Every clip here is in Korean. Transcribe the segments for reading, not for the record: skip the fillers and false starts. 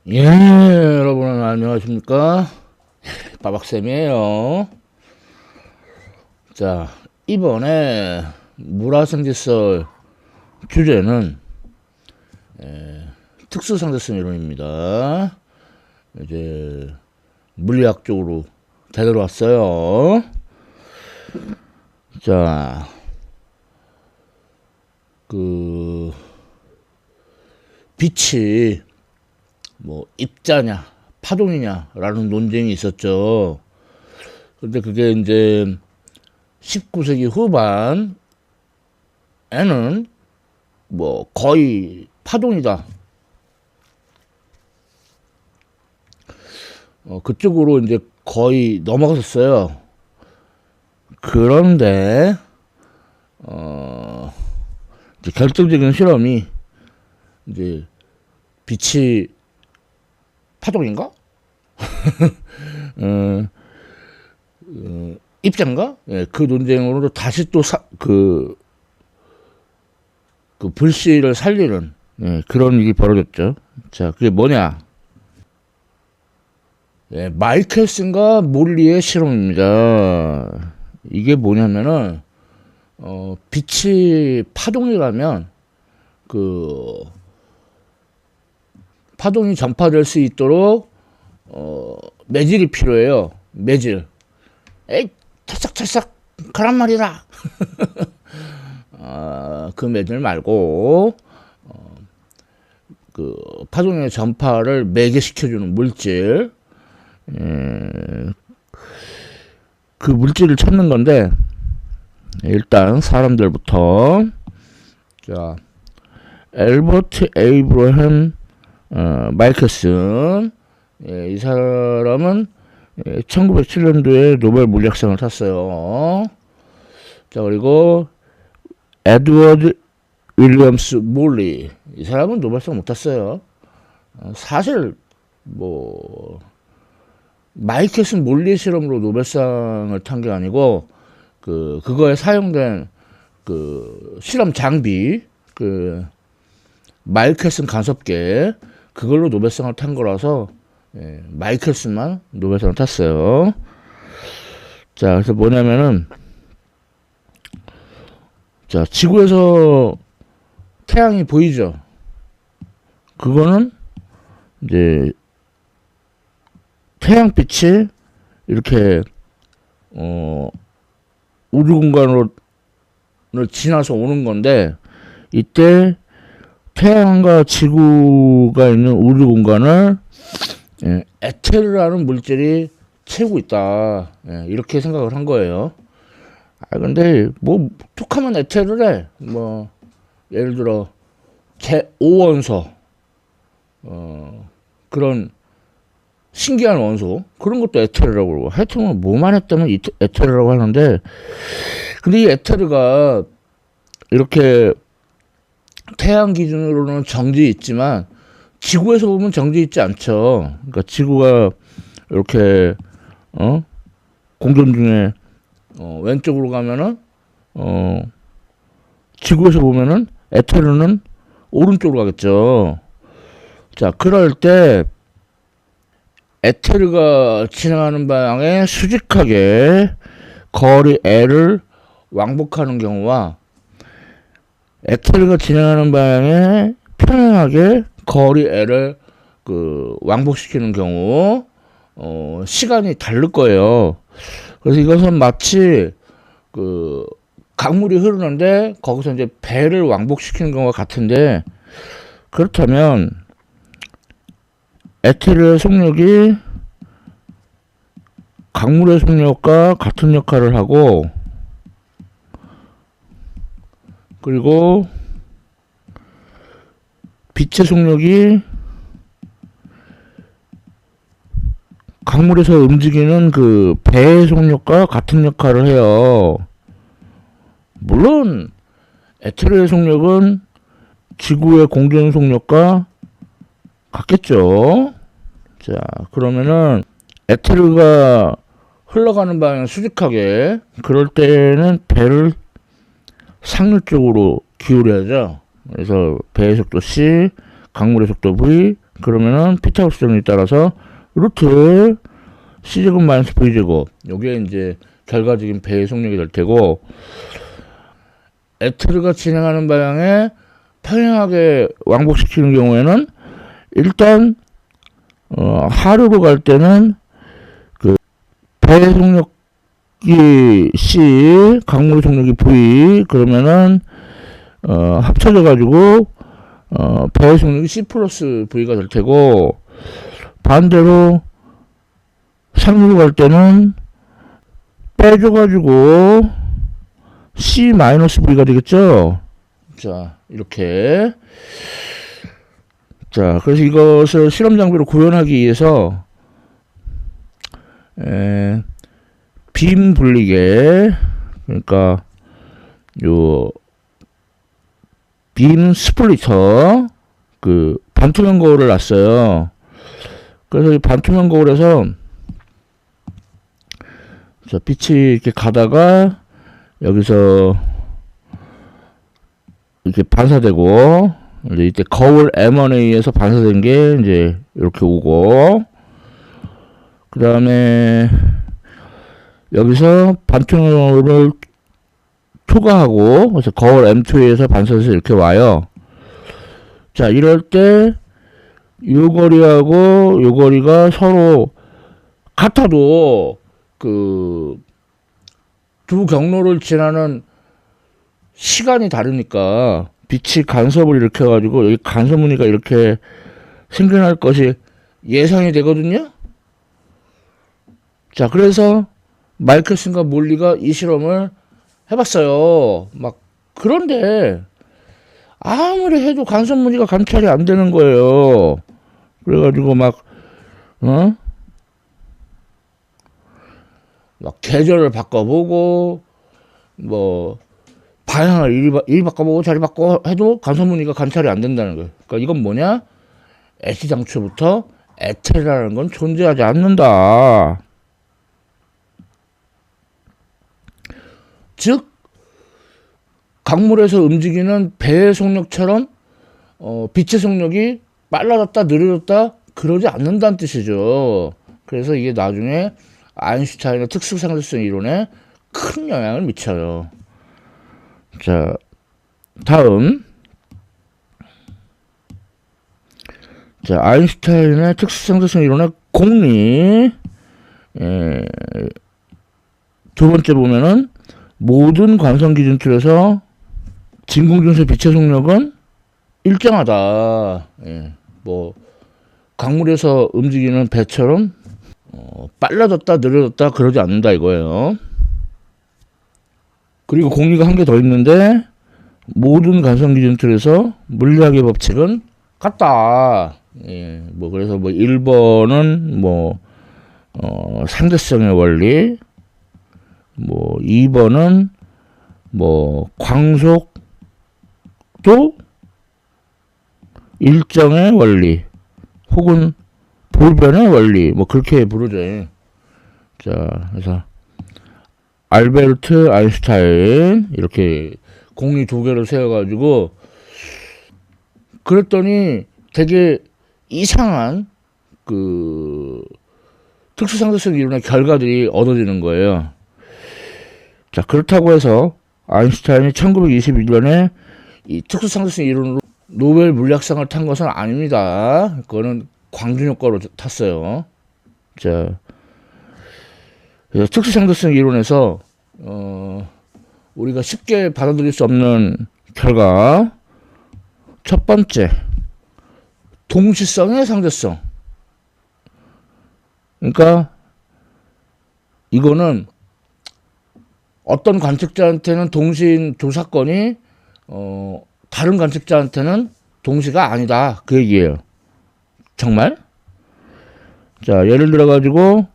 예, 여러분 안녕하십니까? 빠박쌤이에요. 자, 이번에 물화생지설 주제는 특수상대성 이론입니다. 이제 물리학 쪽으로 제대로 왔어요. 자, 빛이 뭐 입자냐 파동이냐라는 논쟁이 있었죠. 근데 그게 이제 19세기 후반에는 뭐 거의 파동이다. 그쪽으로 이제 거의 넘어갔었어요. 그런데 이제 결정적인 실험이 이제 빛이 파동인가? 입자인가? 예, 그 논쟁으로 다시 또 그 불씨를 살리는 그런 일이 벌어졌죠. 자, 그게 뭐냐? 예, 마이켈슨과 몰리의 실험입니다. 이게 뭐냐면은 빛이 파동이라면 파동이 전파될 수 있도록 매질이 필요해요. 매질. 에이, 찰싹찰싹 가란 말이라. 그 매질 말고 그 파동의 전파를 매개시켜주는 물질. 그 물질을 찾는 건데 일단 사람들부터 자 엘버트 에이브러햄 마이켈슨, 이 사람은 1907년도에 노벨 물리학상을 탔어요. 자, 그리고 에드워드 윌리엄스 몰리, 이 사람은 노벨상 못 탔어요. 사실 뭐 마이켈슨 몰리 실험으로 노벨상을 탄 게 아니고 그거에 사용된 실험 장비 마이켈슨 간섭계 그걸로 노벨상을 탄 거라서 마이켈슨만 노벨상을 탔어요. 자, 그래서 뭐냐면은 자, 지구에서 태양이 보이죠? 그거는 이제 태양빛이 이렇게 우주 공간으로 지나서 오는 건데 이때 태양과 지구가 있는 우주 공간을 에테르라는 물질이 채우고 있다. 이렇게 생각을 한 거예요. 근데 뭐 툭하면 에테르래. 뭐 예를 들어 제5원소 그런 신기한 원소 그런 것도 에테르라고 그러고 하여튼 뭐만 했다면 에테르라고 하는데 근데 이 에테르가 이렇게 태양 기준으로는 정지 있지만 지구에서 보면 정지 있지 않죠. 그러니까 지구가 이렇게 공전 중에 왼쪽으로 가면은 지구에서 보면은 에테르는 오른쪽으로 가겠죠. 자, 그럴 때 에테르가 진행하는 방향에 수직하게 거리 L을 왕복하는 경우와 에테르가 진행하는 방향에 평행하게 거리 L을 왕복시키는 경우 시간이 다를 거예요. 그래서 이것은 마치 강물이 흐르는데 거기서 이제 배를 왕복시키는 경우와 같은데 그렇다면 에테르의 속력이 강물의 속력과 같은 역할을 하고 그리고 빛의 속력이 강물에서 움직이는 배의 속력과 같은 역할을 해요. 물론 에테르의 속력은 지구의 공전 속력과 같겠죠. 자, 그러면은 에테르가 흘러가는 방향 수직하게 그럴 때는 배를 상류 쪽으로 기울여야죠. 그래서 배의 속도 C, 강물의 속도 V, 그러면은 피타고라스 정리에 따라서 루트 C제곱 마이너스 V제곱, 요게 이제 결과적인 배의 속력이 될 테고, 에트르가 진행하는 방향에 평행하게 왕복시키는 경우에는 일단 하류로 갈 때는 그 배의 속력이 C, 강물의 속력이 V, 그러면은 합쳐져 가지고 배의 속력이 C 플러스 V가 될 테고, 반대로 상류로 갈 때는 빼줘가지고 C 마이너스 V가 되겠죠. 자, 이렇게. 자, 그래서 이것을 실험 장비로 구현하기 위해서 빔 분리계, 그러니까 요 빔 스플리터, 그 반투명 거울을 놨어요. 그래서 이 반투명 거울에서 자, 빛이 이렇게 가다가 여기서 이렇게 반사되고, 이제 이때 거울 M1A에서 반사된 게 이제 이렇게 오고, 그 다음에 여기서 반투명을 초과하고, 그래서 거울 M2에서 반사돼서 이렇게 와요. 자, 이럴 때 요 거리하고 요 거리가 서로 같아도 그 두 경로를 지나는 시간이 다르니까 빛이 간섭을 일으켜가지고 여기 간섭 무늬가 이렇게 생겨날 것이 예상이 되거든요. 자, 그래서 마이켈슨과 몰리가 이 실험을 해봤어요. 막 그런데 아무리 해도 간섭 무늬가 관찰이 안 되는 거예요. 그래가지고 막 계절을 바꿔보고, 뭐, 방향을 이리 바꿔보고 저리 바꿔 해도 간섭 무늬가 관찰이 안 된다는 거예요. 그러니까 이건 뭐냐? 애시당초부터 에테르라는 건 존재하지 않는다. 즉, 강물에서 움직이는 배의 속력처럼, 빛의 속력이 빨라졌다, 느려졌다, 그러지 않는다는 뜻이죠. 그래서 이게 나중에 아인슈타인의 특수상대성 이론에 큰 영향을 미쳐요. 자, 다음. 자, 아인슈타인의 특수상대성 이론의 공리. 두 번째 보면은 모든 관성 기준 틀에서 진공중세 빛의 속력은 일정하다. 뭐 강물에서 움직이는 배처럼 빨라졌다 느려졌다 그러지 않는다 이거예요. 그리고 공리가 한 개 더 있는데, 모든 관성 기준 틀에서 물리학의 법칙은 같다. 뭐 그래서 뭐 1번은 뭐 상대성의 원리, 뭐 2번은 뭐 광속도 일정의 원리, 혹은 볼변의 원리, 뭐 그렇게 부르죠. 자, 그래서 알베르트 아인슈타인 이렇게 공리 두 개를 세워가지고 그랬더니 되게 이상한 그 특수상대성 이론의 결과들이 얻어지는 거예요. 자, 그렇다고 해서 아인슈타인이 1921년에 이 특수상대성 이론으로 노벨 물리학상을 탄 것은 아닙니다. 그거는 광준효과로 탔어요. 자, 특수상대성 이론에서 우리가 쉽게 받아들일 수 없는 결과, 첫 번째, 동시성의 상대성. 그러니까 이거는 어떤 관측자한테는 동시인 두 사건이 다른 관측자한테는 동시가 아니다, 그 얘기예요. 정말? 자, 예를 들어 가지고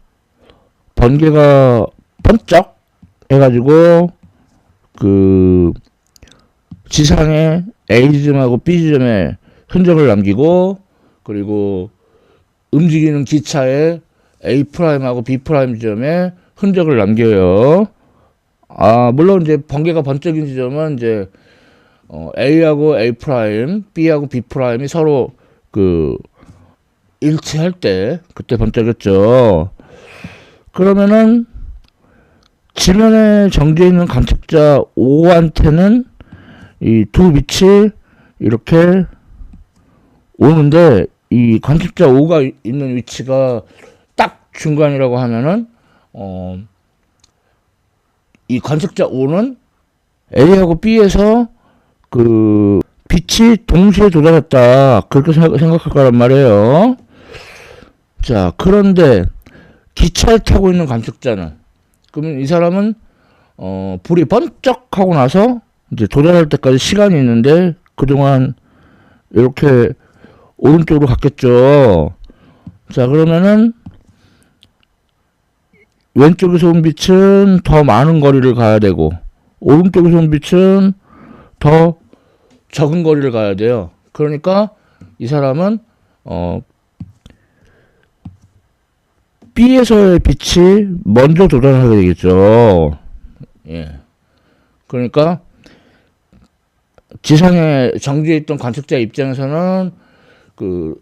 번개가 번쩍 해가지고 그 지상에 A 지점하고 B 지점에 흔적을 남기고, 그리고 움직이는 기차에 A 프라임하고 B 프라임 지점에 흔적을 남겨요. 물론 이제 번개가 번쩍인 지점은 이제 A하고 A 프라임, B하고 B 프라임이 서로 그 일치할 때 그때 번쩍였죠. 그러면은 지면에 정지해 있는 관측자 O한테는 이 두 빛이 이렇게 오는데, 이 관측자 O가 있는 위치가 딱 중간이라고 하면은 이 관측자 O는 A하고 B에서 그 빛이 동시에 도달했다, 그렇게 생각할 거란 말이에요. 자, 그런데 기차에 타고 있는 관측자는, 그러면 이 사람은 불이 번쩍하고 나서 이제 도달할 때까지 시간이 있는데 그동안 이렇게 오른쪽으로 갔겠죠. 자, 그러면은 왼쪽에서 온 빛은 더 많은 거리를 가야 되고 오른쪽에서 온 빛은 더 적은 거리를 가야 돼요. 그러니까 이 사람은 B에서의 빛이 먼저 도달하게 되겠죠. 예. 그러니까 지상에 정지해 있던 관측자 입장에서는 그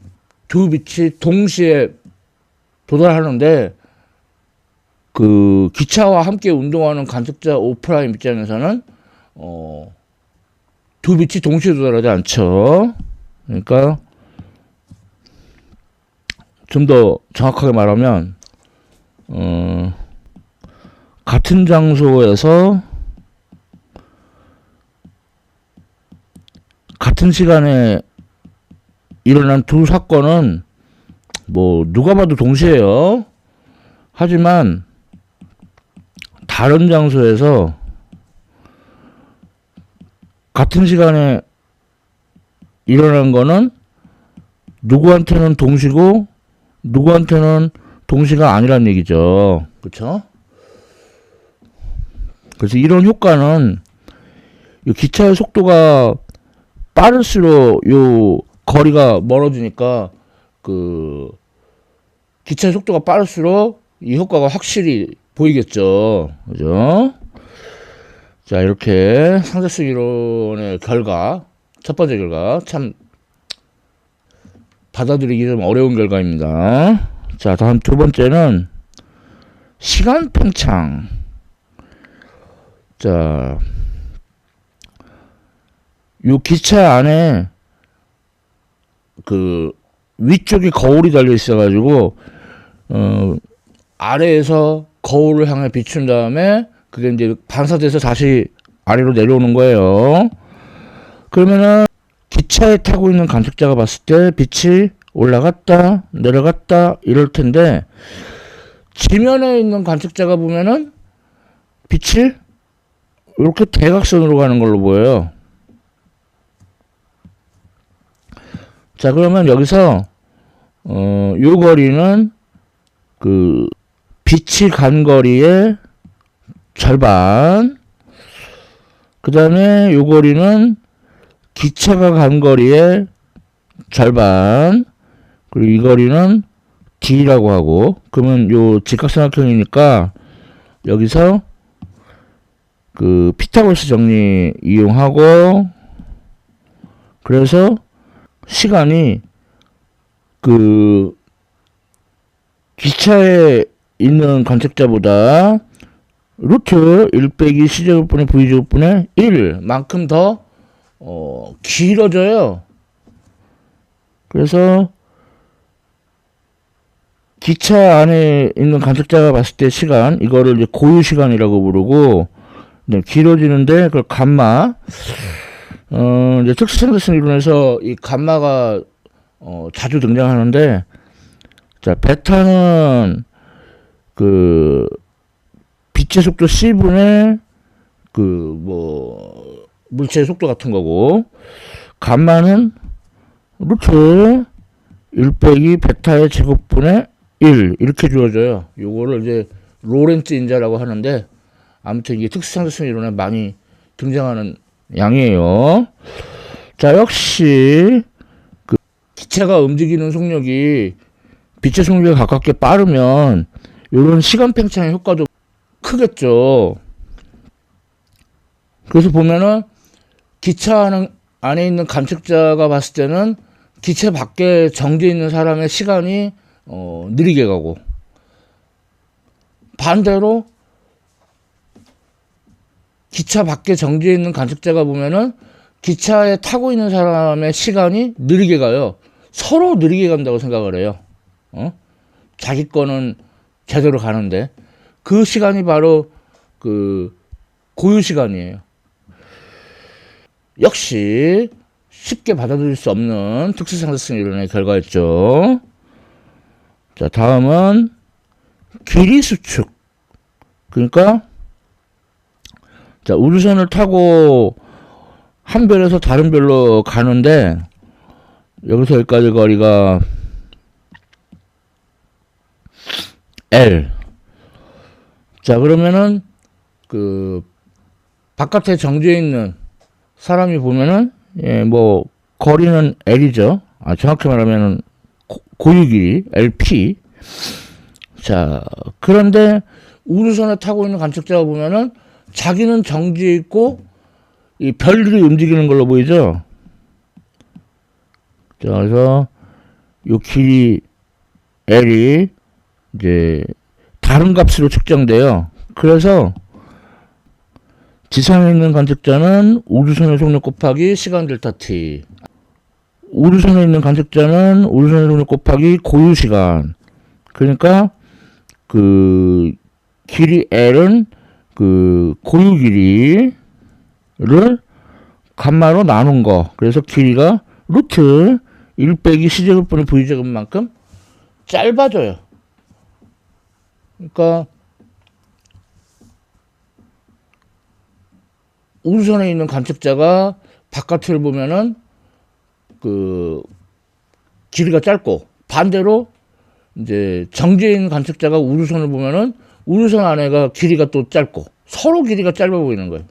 두 빛이 동시에 도달하는데, 그 기차와 함께 운동하는 관측자 O' 입장에서는 두 빛이 동시에 도달하지 않죠. 그러니까 좀 더 정확하게 말하면 같은 장소에서 같은 시간에 일어난 두 사건은 뭐 누가 봐도 동시에요. 하지만 다른 장소에서 같은 시간에 일어난 거는 누구한테는 동시고 누구한테는 동시가 아니란 얘기죠. 그렇죠? 그래서 이런 효과는 기차의 속도가 빠를수록 요 거리가 멀어지니까 그 기차의 속도가 빠를수록 이 효과가 확실히 보이겠죠. 그죠? 자, 이렇게 상대성 이론의 결과, 첫 번째 결과, 참 받아들이기 좀 어려운 결과입니다. 자, 다음 두 번째는 시간 팽창. 자, 요 기차 안에 그 위쪽에 거울이 달려 있어가지고 아래에서 거울을 향해 비춘 다음에 그게 이제 반사돼서 다시 아래로 내려오는 거예요. 그러면은 기차에 타고 있는 관측자가 봤을 때 빛이 올라갔다 내려갔다 이럴 텐데, 지면에 있는 관측자가 보면은 빛이 이렇게 대각선으로 가는 걸로 보여요. 자, 그러면 여기서 요 거리는 그 빛이 간 거리의 절반, 그 다음에 요 거리는 기차가 간 거리의 절반, 그리고 이 거리는 D라고 하고, 그러면 요 직각삼각형이니까 여기서 그 피타고라스 정리 이용하고, 그래서 시간이 그 기차에 있는 관측자보다 루트 1 빼기 C제곱분의 V제곱분의 1만큼 더 길어져요. 그래서 기차 안에 있는 관측자가 봤을 때 시간, 이거를 이제 고유 시간이라고 부르고, 길어지는데 그걸 감마, 이제 특수상대성 이론에서 이 감마가 자주 등장하는데, 자, 베타는 그 빛의 속도 C분의 그 뭐 물체의 속도 같은 거고, 감마는 루트 1 빼기 베타의 제곱분의 1 이렇게 주어져요. 요거를 이제 로렌츠 인자라고 하는데, 아무튼 이게 특수상대성 이론에 많이 등장하는 양이에요. 자, 역시 그 기체가 움직이는 속력이 빛의 속력에 가깝게 빠르면 이런 시간 팽창의 효과도 크겠죠. 그래서 보면은 기차 안에 있는 관측자가 봤을 때는 기체 밖에 정지해 있는 사람의 시간이 느리게 가고, 반대로 기차 밖에 정지해 있는 관측자가 보면은 기차에 타고 있는 사람의 시간이 느리게 가요. 서로 느리게 간다고 생각을 해요. 자기 거는 제대로 가는데 그 시간이 바로 그 고유 시간이에요. 역시 쉽게 받아들일 수 없는 특수상대성 이론의 결과였죠. 자, 다음은 길이 수축. 그러니까 자, 우주선을 타고 한 별에서 다른 별로 가는데 여기서 여기까지 거리가 L. 자, 그러면은 그 바깥에 정지해 있는 사람이 보면은 뭐 거리는 L이죠. 정확히 말하면은 고유 길이 LP. 자, 그런데 우주선에 타고 있는 관측자가 보면은 자기는 정지해 있고 이 별들이 움직이는 걸로 보이죠. 자, 그래서 요 길이 L이 이제 다른 값으로 측정돼요. 그래서 지상에 있는 관측자는 우주선의 속력 곱하기 시간 델타 t. 우주선에 있는 관측자는 우주선의 속력 곱하기 고유 시간. 그러니까 그 길이 L은 그 고유 길이를 감마로 나눈 거. 그래서 길이가 루트 1 빼기 C제곱분의 V제곱만큼 짧아져요. 그러니까 우주선에 있는 관측자가 바깥을 보면은 그 길이가 짧고, 반대로 이제 정지해 있는 관측자가 우주선을 보면은 우주선 안에가 길이가 또 짧고 서로 길이가 짧아 보이는 거예요.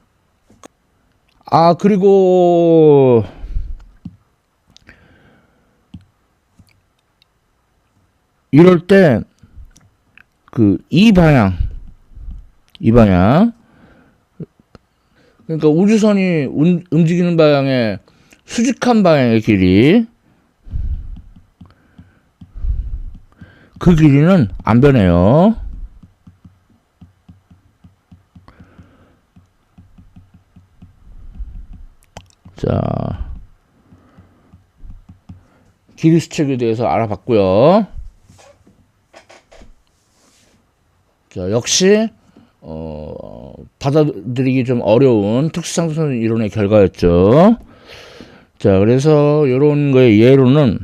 그리고 이럴 때 그 이 방향 그러니까 우주선이 움직이는 방향의 수직한 방향의 길이, 그 길이는 안 변해요. 자, 길이 수축에 대해서 알아봤고요. 자, 역시 받아들이기 좀 어려운 특수상대성 이론의 결과였죠. 자, 그래서 이런 거의 예로는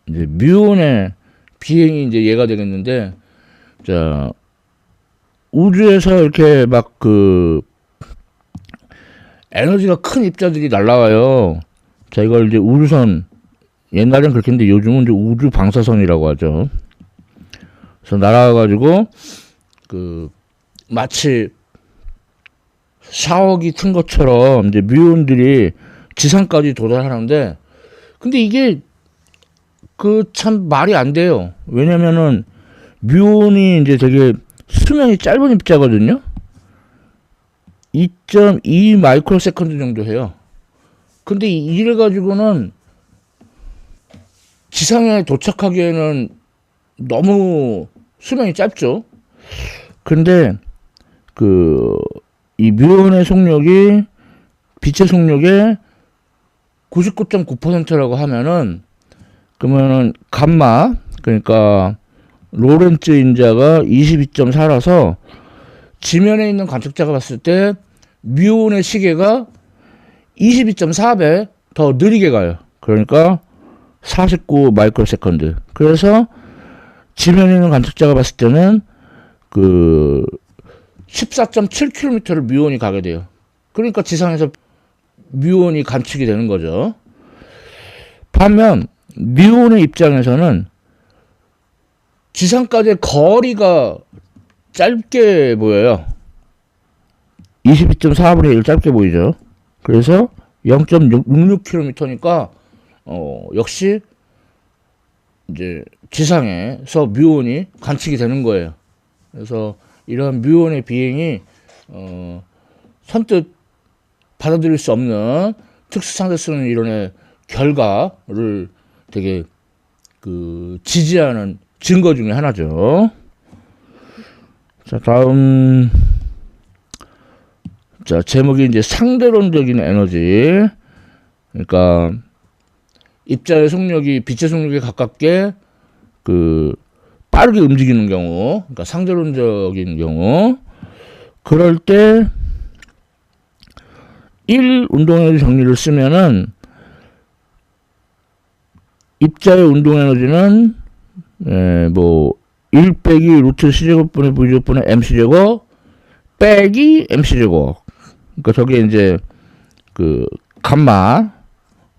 이제 뮤온의 비행이 이제 예가 되겠는데, 자, 우주에서 이렇게 막 그 에너지가 큰 입자들이 날라와요. 자, 이걸 이제 우주선, 옛날엔 그렇게 했는데 요즘은 이제 우주 방사선이라고 하죠. 그래서 날아가가지고 그 마치 샤워기 튼 것처럼 이제 뮤온들이 지상까지 도달하는데, 근데 이게 그 참 말이 안 돼요. 왜냐면은 뮤온이 이제 되게 수명이 짧은 입자거든요. 2.2 마이크로 세컨드 정도 해요. 근데 이래 가지고는 지상에 도착하기에는 너무 수명이 짧죠. 근데 이 뮤온의 속력이 빛의 속력의 99.9%라고 하면은, 그러면은 감마, 그러니까 로렌츠 인자가 22.4라서 지면에 있는 관측자가 봤을 때 뮤온의 시계가 22.4배 더 느리게 가요. 그러니까 49 마이크로 세컨드. 그래서 지면에 있는 관측자가 봤을 때는 그 14.7km를 뮤온이 가게 돼요. 그러니까 지상에서 뮤온이 관측이 되는 거죠. 반면 뮤온의 입장에서는 지상까지의 거리가 짧게 보여요. 22.4분의 1 짧게 보이죠. 그래서 0.66km니까 역시 이제 지상에서 뮤온이 관측이 되는 거예요. 그래서 이런 뮤온의 비행이 선뜻 받아들일 수 없는 특수상대성 이론의 결과를 되게 지지하는 증거 중에 하나죠. 자, 다음. 자, 제목이 이제 상대론적인 에너지. 그러니까 입자의 속력이 빛의 속력에 가깝게 빠르게 움직이는 경우, 그러니까 상대론적인 경우, 그럴 때 1 운동에너지 정리를 쓰면은 입자의 운동에너지는 1 빼기 루트 c제곱분의 v제곱분의 mc제곱 빼기 mc제곱. 그러니까 저게 이제 감마,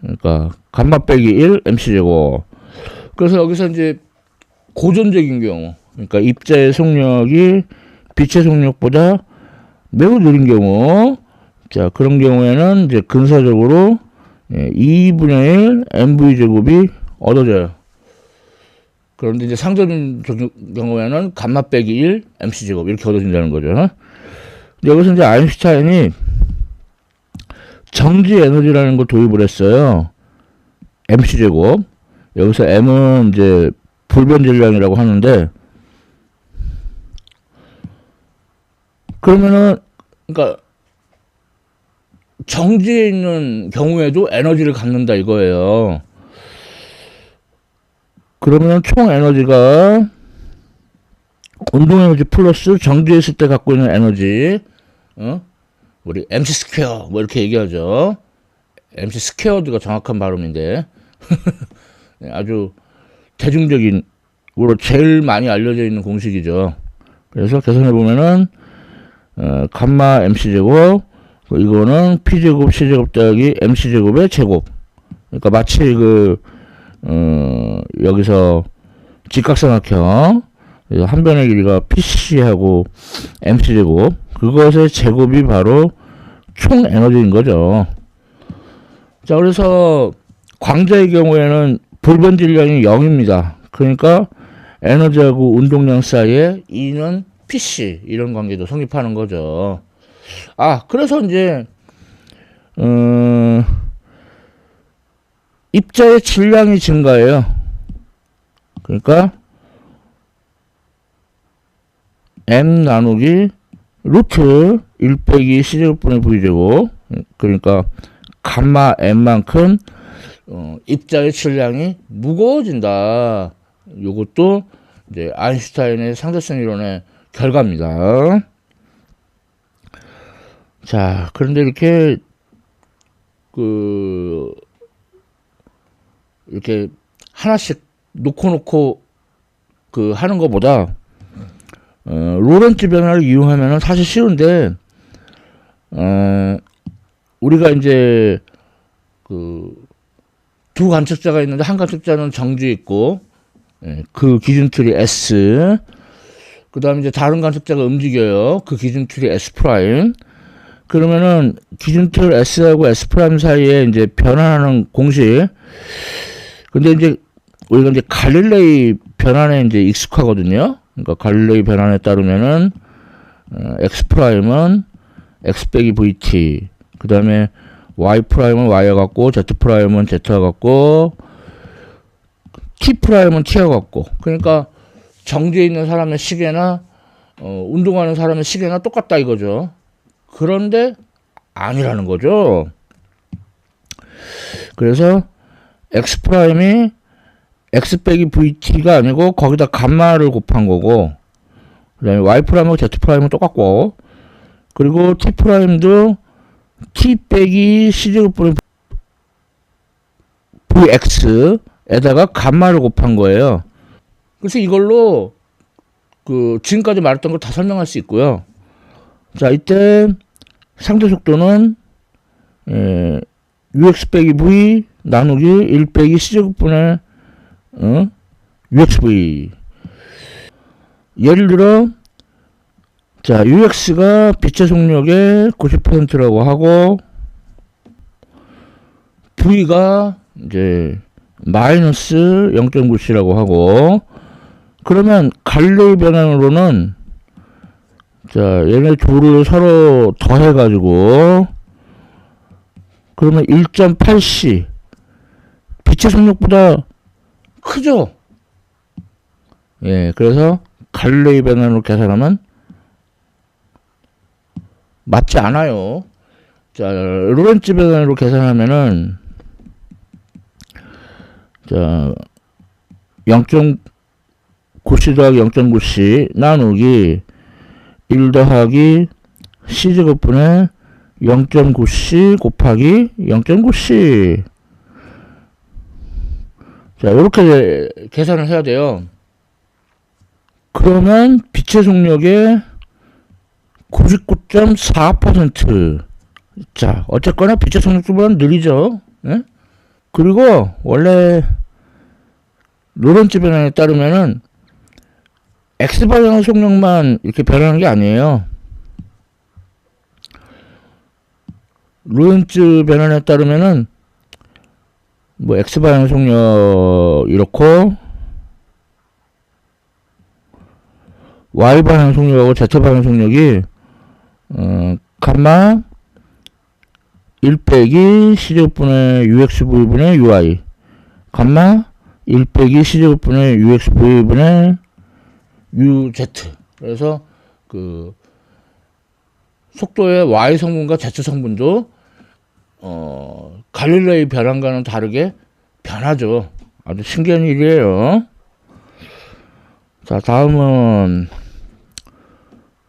그러니까 감마 빼기 1 mc제곱. 그래서 여기서 이제 고전적인 경우, 그러니까 입자의 속력이 빛의 속력보다 매우 느린 경우, 자, 그런 경우에는 이제 근사적으로 2분의 1 mv제곱이 얻어져요. 그런데 이제 상대론적인 경우에는 감마 빼기 1 mc제곱 이렇게 얻어진다는 거죠. 여기서 이제 아인슈타인이 정지 에너지라는 걸 도입을 했어요. mc제곱. 여기서 m은 이제 불변질량이라고 하는데, 그러면은, 그러니까 정지에 있는 경우에도 에너지를 갖는다 이거예요. 그러면 총 에너지가 운동 에너지 플러스 정지에 있을 때 갖고 있는 에너지, 우리 MC 스퀘어 뭐 이렇게 얘기하죠. MC 스퀘어드가 정확한 발음인데 아주 대중적인 으로 제일 많이 알려져 있는 공식이죠. 그래서 계산해 보면은 감마 mc제곱, 이거는 p제곱 c제곱 더하기 mc제곱의 제곱. 그러니까 마치 여기서 직각삼각형 한 변의 길이가 PC하고 mc제곱, 그것의 제곱이 바로 총 에너지인 거죠. 자, 그래서 광자의 경우에는 불변질량이 0입니다. 그러니까 에너지하고 운동량 사이에 E는 PC, 이런 관계도 성립하는 거죠. 그래서 이제 입자의 질량이 증가해요. 그러니까 m 나누기 루트 1 빼기 c제곱분의 v제곱, 그러니까 감마 m만큼 입자의 질량이 무거워진다. 요것도 이제 아인슈타인의 상대성 이론의 결과입니다. 자, 그런데 이렇게 이렇게 하나씩 놓고 하는 것보다 로렌츠 변화를 이용하면은 사실 쉬운데, 우리가 이제 두 관측자가 있는데 한 관측자는 정지에 있고, 그 기준틀이 S, 그 다음에 이제 다른 관측자가 움직여요. 그 기준틀이 S 프라임. 그러면은 기준틀 S하고 S 프라임 사이에 이제 변환하는 공식. 근데 이제 우리가 이제 갈릴레이 변환에 이제 익숙하거든요. 그러니까 갈릴레이 변환에 따르면은 X 프라임은 X 빼기 VT, 그 다음에 Y 프라임은 Y와 같고, Z 프라임은 Z와 같고, T 프라임은 T와 같고. 그러니까 정지에 있는 사람의 시계나 운동하는 사람의 시계나 똑같다 이거죠. 그런데 아니라는 거죠. 그래서 X 프라임이 X 빼기 VT가 아니고 거기다 감마를 곱한 거고, 그 다음에 Y 프라임하고 Z 프라임은 똑같고, 그리고 T 프라임도 T 빼기 C제곱분의 VX에다가 감마를 곱한 거예요. 그래서 이걸로 지금까지 말했던 걸 다 설명할 수 있고요. 자, 이때 상대 속도는 UX 빼기 V 나누기 1 빼기 C제곱분의 UXV. 예를 들어, 자, UX가 빛의 속력의 90%라고 하고, V가 이제 마이너스 0.9C라고 하고, 그러면 갈릴레이 변환으로는, 자, 얘네 둘을 서로 더해가지고, 그러면 1.8C, 빛의 속력보다 크죠? 예, 그래서 갈릴레이 변환으로 계산하면 맞지 않아요. 자, 로렌츠 변환으로 계산하면은, 자, 0.9c 더하기 0.9c 나누기 1 더하기 c제곱분의 0.9c 곱하기 0.9c. 자, 이렇게 계산을 해야 돼요. 그러면 빛의 속력의 99.4%. 자, 어쨌거나 빛의 속력보다 느리죠. 예? 그리고 원래 로렌츠 변환에 따르면은 X방향의 속력만 이렇게 변하는 게 아니에요. 로렌츠 변환에 따르면은 뭐 X방향 속력 이렇고 Y방향 속력하고 Z방향 속력이 감마 1 빼기 c제곱분의 uxv분의 ui 감마 1 빼기 c제곱분의 uxv분의 uz. 그래서 그 속도의 y 성분과 z 성분도 갈릴레이 변환과는 다르게 변하죠. 아주 신기한 일이에요. 자, 다음은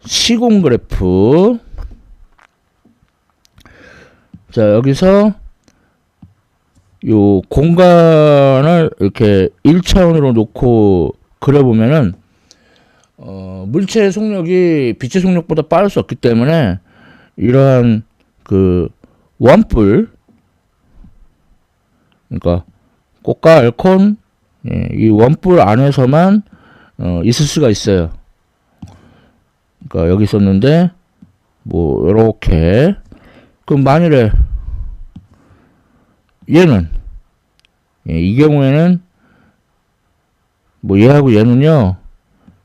시공 그래프. 자, 여기서 요 공간을 이렇게 1차원으로 놓고 그려보면은 물체의 속력이 빛의 속력보다 빠를 수 없기 때문에 이러한 그 원뿔, 그러니까 꽃과 알콘, 예, 이 원뿔 안에서만 있을 수가 있어요. 그러니까 여기 있었는데 뭐 이렇게. 그럼 만일에 얘는, 예, 이 경우에는 뭐 얘하고 얘는요,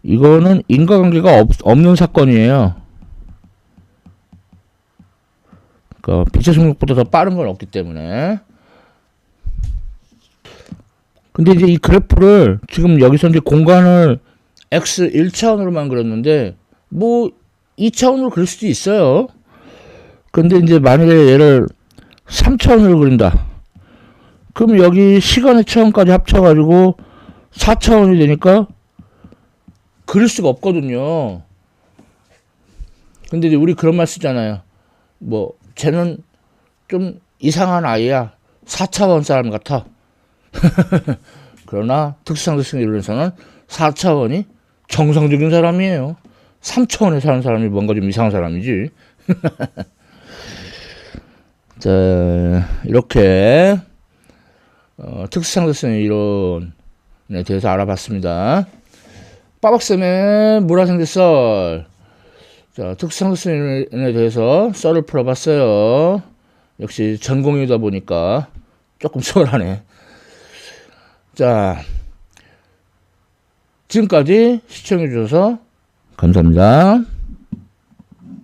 이거는 인과관계가 없는 사건이에요. 그러니까 빛의 속력보다 더 빠른 건 없기 때문에. 근데 이제 이 그래프를 지금 여기서 이제 공간을 x 1차원으로만 그렸는데 뭐 2차원으로 그릴 수도 있어요. 근데 이제 만약에 얘를 3차원으로 그린다. 그럼 여기 시간의 차원까지 합쳐가지고 4차원이 되니까 그릴 수가 없거든요. 근데 이제 우리 그런 말 쓰잖아요. 뭐 쟤는 좀 이상한 아이야. 4차원 사람 같아. 그러나 특수상대성 이론에서는 4차원이 정상적인 사람이에요. 3차원에 사는 사람이 뭔가 좀 이상한 사람이지. 자, 이렇게 특수상대성 이론에 대해서 알아봤습니다. 빠박쌤의 물화생대썰. 자, 특수상대성 이론에 대해서 썰을 풀어봤어요. 역시 전공이다 보니까 조금 수월하네. 자, 지금까지 시청해주셔서 감사합니다.